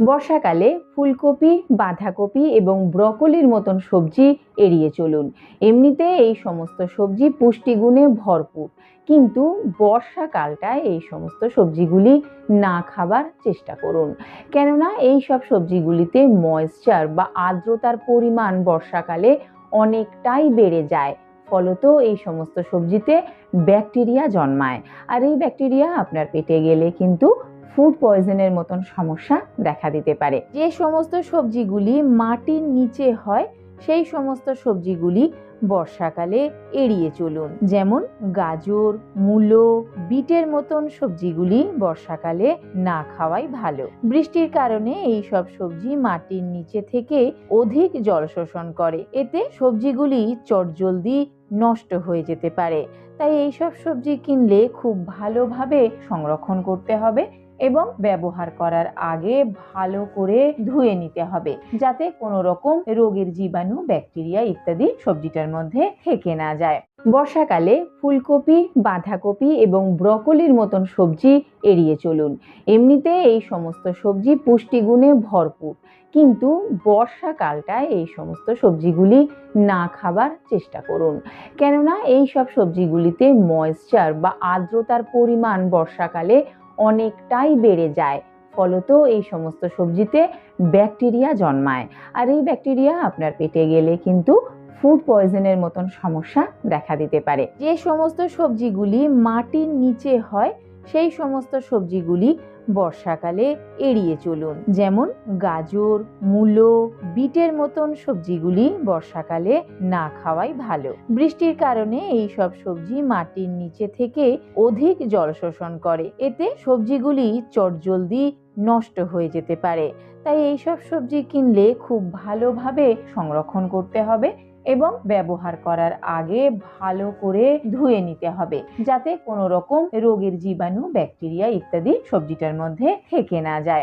বর্ষাকালে ফুলকপি, বাঁধাকপি এবং ব্রকলির মতন সবজি এড়িয়ে চলুন। এমনিতে এই সমস্ত সবজি পুষ্টিগুণে ভরপুর, কিন্তু বর্ষাকালটায় এই সমস্ত সবজিগুলি না খাবার চেষ্টা করুন। কেননা এই সব সবজিগুলিতে ময়েশ্চার বা আর্দ্রতার পরিমাণ বর্ষাকালে অনেকটাই বেড়ে যায়। ফলত এই সমস্ত সবজিতে ব্যাকটেরিয়া জন্মায়, আর এই ব্যাকটেরিয়া আপনার পেটে গেলে কিন্তু ফুড পয়জনের মতন সমস্যা দেখা দিতে পারে। যে সমস্ত সবজিগুলি মাটির নিচে হয় সেই সমস্ত সবজিগুলি বর্ষাকালে এড়িয়ে চলুন। যেমন গাজর, মূলো, বিটের মতন সবজিগুলি বর্ষাকালে না খাওয়াই ভালো। বৃষ্টির কারণে এই সব সবজি মাটির নিচে থেকে অধিক জল শোষণ করে, এতে সবজিগুলি চটজলদি নষ্ট হয়ে যেতে পারে। তাই এইসব সবজি কিনলে খুব ভালোভাবে সংরক্ষণ করতে হবে এবং ব্যবহার করার আগে ভালো করে ধুয়ে নিতে হবে, যাতে কোনো রকম রোগের জীবাণু, ব্যাকটেরিয়া ইত্যাদি সবজিটার মধ্যে থেকে না যায়। বর্ষাকালে ফুলকপি, বাঁধাকপি এবং ব্রকলির মতন সবজি এড়িয়ে চলুন। এমনিতে এই সমস্ত সবজি পুষ্টিগুণে ভরপুর, কিন্তু বর্ষাকালটায় এই সমস্ত সবজিগুলি না খাবার চেষ্টা করুন। কেননা এই সব সবজিগুলিতে ময়েশ্চার বা আর্দ্রতার পরিমাণ বর্ষাকালে অনেকটাই বেড়ে যায়। ফলত এই সমস্ত সবজিতে ব্যাকটেরিয়া জন্মায়, আর এই ব্যাকটেরিয়া আপনার পেটে গেলে কিন্তু ফুড পয়জনের মতন সমস্যা দেখা দিতে পারে। যে সমস্ত সবজিগুলি মাটির নিচে হয় সেই সমস্ত সবজিগুলি বর্ষাকালে এড়িয়ে চলুন। যেমন গাজর, মূলো, বিটের মতন সবজিগুলি বর্ষাকালে না খাওয়াই ভালো। বৃষ্টির কারণে এই সব সবজি মাটির নিচে থেকে অধিক জল শোষণ করে, এতে সবজিগুলি চটজলদি নষ্ট হয়ে যেতে পারে। তাই এইসব সবজি কিনলে খুব ভালোভাবে সংরক্ষণ করতে হবে এবং ব্যবহার করার আগে ভালো করে ধুয়ে নিতে হবে, যাতে কোনো রকম রোগের জীবাণু, ব্যাকটেরিয়া ইত্যাদি সবজিটার মধ্যে থেকে না যায়।